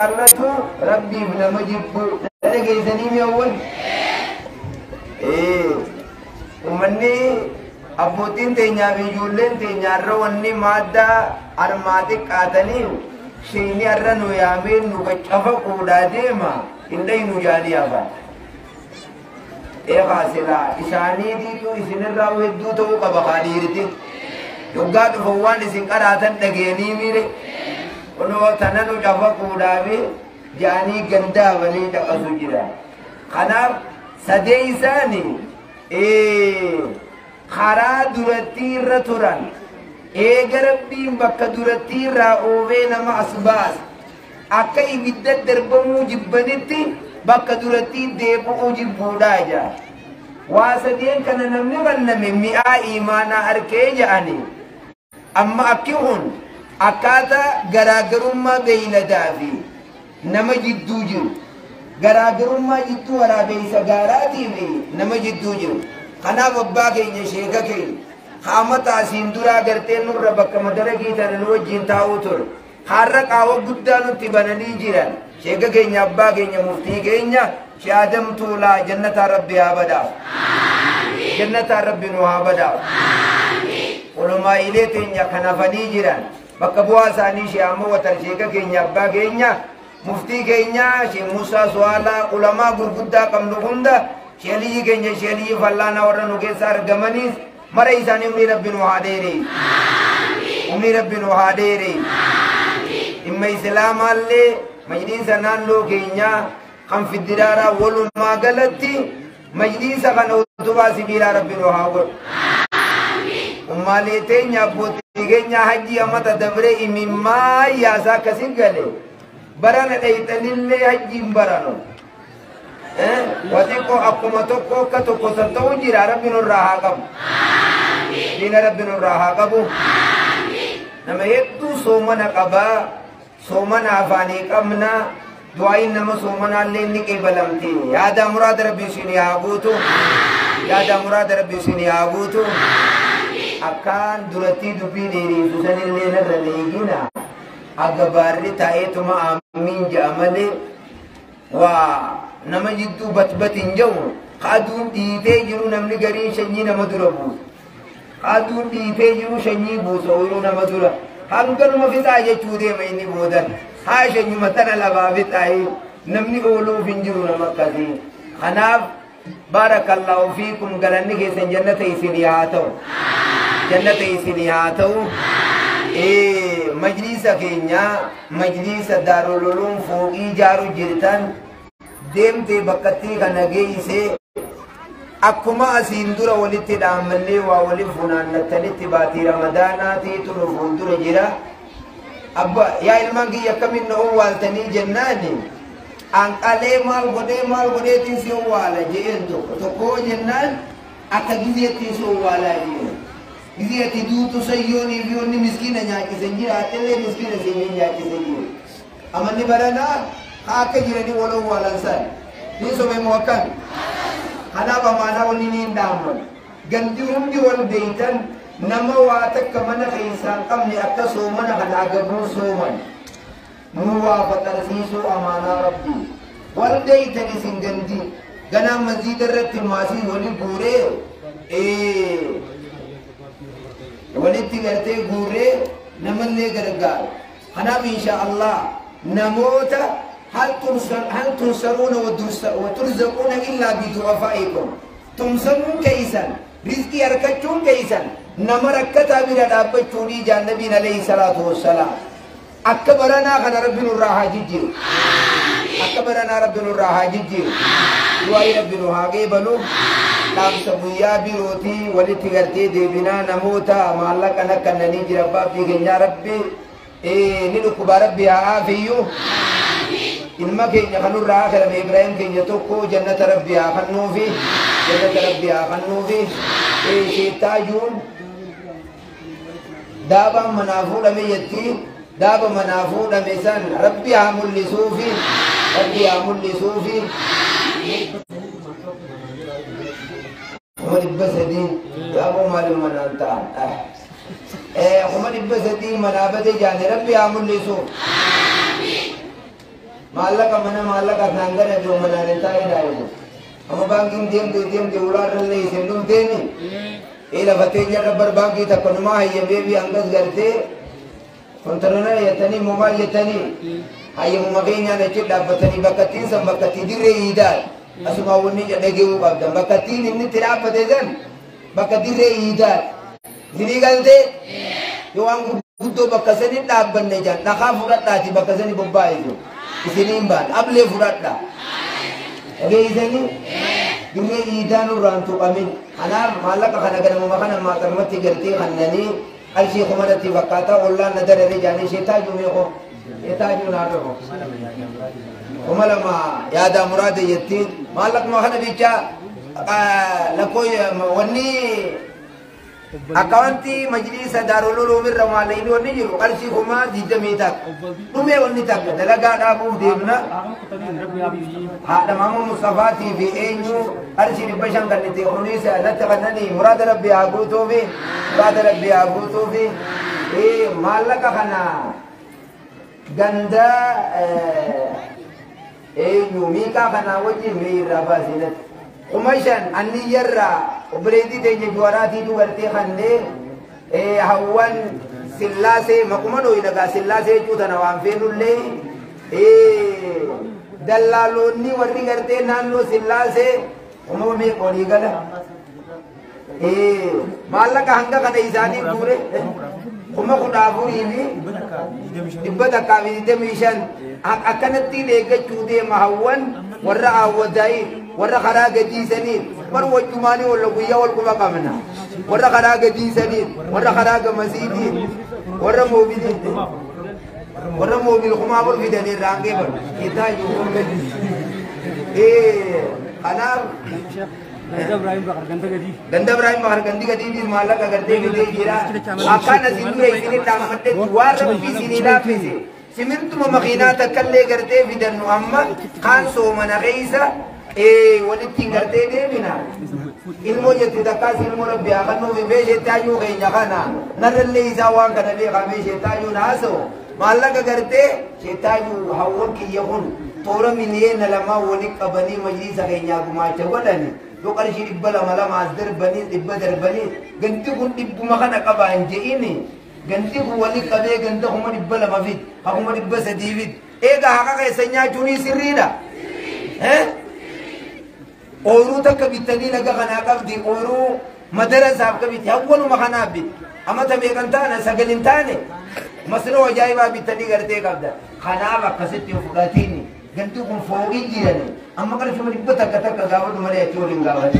jaallatu rabbiif nama jibbu dhageessanii mi'awwan ummanni abbootiin teenyaa fi ijoolleen teenyaarra wanni maaddaa armaatii qaatanii shiini arra nu yaameen nu qacafa quudhaa deema indhay nu jaanii hafa silaa isaaniitiitu isinirraa hedduu ta'uu qaba kaadhiiriti yoggaa dhufa waan isin qaraatan dhageenii mire kunoo tana nu cafa quudhaafi jaanii gandaabanii dhaqasu jira kanaaf sadee isaanii karaa durattii irra turan eega rabbiin bakka durattii irraa oobee nama asbaas akka ibidda darbamuu jibbanitti bakka durattii deebi'uu jibbuudhaa jaa waa sadeen kana namni ranname mi'aa imaanaa arkee ja'ani amma akki hun akkaataa garaagarummaa beeyladaa fi nama jidduu jiru garaagarummaa jidduu waraabeysa gaaraatii fi nama jidduu jiru kanaaf abbaa keenya sheeka keenya haamata asiin duraa gartee nurra bakka madaragii tanan wajjiin taa'uu ture har'a qaawwa guddaa nutti bananii jiran sheeka keenya abbaa keenya muftii keenya shaadam tuulaa jannataa rabbi haa badaaf jannataa rabbi nu haa badaaf ulumaa'ilee teenya kanafanii jiran bakka bu'aa isaanii shee'ammoo watar sheeka keenya abbaa keenya muftii keenya sheek Musaa Suwaalaa ulamaa gurguddaa qabnu hunda sheeliyyi keenya sheeliyyi fallaana warra nu keessa argamaniis mara isaanii umrii rabbi nu haa dheere umrii rabbi nu haa dheere dhimma islaamaallee majliisa naannoo keenyaa kan fiddiraaraa walumaa galatti majliisa kana utubaa sibiilaa rabbi nu haa godhu ummaalee teenya abbootii keenya hajji amata dabre imimmaa yaasaa akkasii gale barana dhayxanillee hajjiin barano watiqoo akkuma tokko akka tokko ta'uu jira rabbi nurraa haa qabu diina rabbi nurraa haa qabu nama hedduu soomana qabaa soomana afaanii qabna du'aayin nama soomanaallee ni qeebalamti yaada muraada rabbi isinii haa guutu yaada muraada rabbi isinii haa guutu akkaan durattii dubbii dheeriisu sanillee narra leegina agabaarri taa'eetuma aamiin ja'a malee waa nama jidduu batbatiin jawu aduun dhiitee jiru namni garii shanyii nama dura buusa aduun dhiitee jiru shanyii buusa oyiruu nama dura hanganuma fixaa jechuu deema inni boodan haa shanyuma tana labaa fixaayi namni ooluuf hin jiru nama akkasii kanaaf barakallahu fiikum galanni keessan jannata isinii haa ta'u jannata isinii haa ta'u majliisa keenya majliisa daarololuun fooqii ijaaru jirtan deemtee bakkattii kana geeyse akkuma asiin dura walitti dhaammallee waa waliin funaannattanitti baatii ramadaanaatiitu nu fuuldura jira abba yaa ilmaan kiyya akkamiin na owwaaltanii jennaani anqalee maal godheetiin si owwaala jeen tokko jennaan akka gizeettiin si owwaalaa jeen gizeetti duutu sayyoonii fi onni miskiina nyaachisan jira attillee miskiina seenii nyaachisan jira amanni baranaa akka jiranii wal owwaalansan ni sobe muwakkam kanaaf amaanaa wani ni ndaaman gandi hundi wal beeytan nama waa takka mana keessaan qabne akka soomana kana agabuu sooman nu waa faxarsiisuu amaanaa rabbii wal beeytan isin gandi ganaa masjiida irratti maasii wali guuree walitti gartee guuree namallee gargaaru kanaaf insha Allah namoota هل تنصرون وترزقون إلا بضعفائكم تنصرون كيسا رزقي أركتون كيسا نمركتا بلا دابتوني جان نبينا عليه الصلاة والسلام أكبرنا خنا ربنا الراحة جيجير أكبرنا ربنا الراحة جيجير دعاء ربنا هاجي بلو نام سبويا بيروتي ولتغرتي ديبنا نموتا مالك أنا كنا نيجي ربا في جنيا ربي ندوك بربي عافيو ilma keenya kanurraa kadhame Ibrahim keenya tokko jannata rabbi haa kennuufi jannata rabbi haa kennuufi sheetaajuun daaba manaa fuudhame jetti daaba manaa fuudhame san rabbi haa mul'isuufi rabbi haa mul'isuufi kuma dhibba sadii daaboo maaliif manaan ta'an kuma dhibba sadii manaa bade jaane rabbi haa mul'isuuf maallaqa mana maallaqa kan gara jo mana renta ida amma banking dem ular le isin dum teni ila fatenya rabbar banki takunuma hayya bebi angas garte kontarona yatani mobile yatani hayya mumagenya na chit dabatani bakatin sam bakati dire ida asuma wonni jadege u babda bakatin inni tirapate gan bakati dire ida diri galte yo ang guddo bakasani dabbanne jan nakha furadda ti bakasani bobba iso isinimban able furadda Gaisani, dunia idanu rantu kami. Anak malah kahanagan memakan makan mati gerti kanani. Alsi kumada tiba kata Allah nadar dari jani seta jume ko, seta jume nado ko. Kumala ma yada murad yetti. Malah makan bica lakoy wani akawanti majlis Darul Ulum Ramala ini wani jiru alsi kuma dijamitak. Tume wani tak dalaga dabu dimna. Ada mamu Mustafa TV enyu alsi dibashang kan itu Indonesia natakanani murad Rabbi abu tufi malaka kana ganda enyu mika kana wajib mirabasinat umashan anni yarra ubredi tenya juarati tu berti khande hawan sillase makumano inaga sillase chu tanawam fenulle dallalonni warri garte nanno sillase umome koni gala malaka hanga kada isani pure kuma kudafuri ini ibada kami demishan akanati lega chude mahawan warra awadai warra kharaga disanin war wajumani wala guya wal kuma kamna warra kharaga disanin warra kharaga masjidin warra mobil kuma abur bidani range bar kita yuhum anar Ganda Ibrahim bakar ganti di malah kagar degi kira akan asindu ini tamat dua rapi sini lapisi simintu memakina terkalle garte bidan Muhammad kan so mana kaisa wali tinggal degi bina ilmu jadi tak kasih ilmu Rabbi akan mau bebeje tayu kayaknya kana narelle isawang kana be kami tayu naso malah kagarte tayu hawon kiyahun tora minye nalama wali kabani majlis kayaknya gumaca wadani do karshi dibbala mala masdar bani dibbadar bani ganti kun dibbu makana kabanje ini ganti ku wali kabe ganta kuma dibbala mafit kuma dibba sadibit ega haka kay sanya juni sirrida oru takabitani laga kana kabdi oru madrasa kabiti awwalu makana bit amma tabe kantana sagalintane masno ajaiba bitani garte kabda kana ba kasiti fugatini ganti kun fogi jirani amma kalau cuma diputar kata kagawat mana ya curing gawat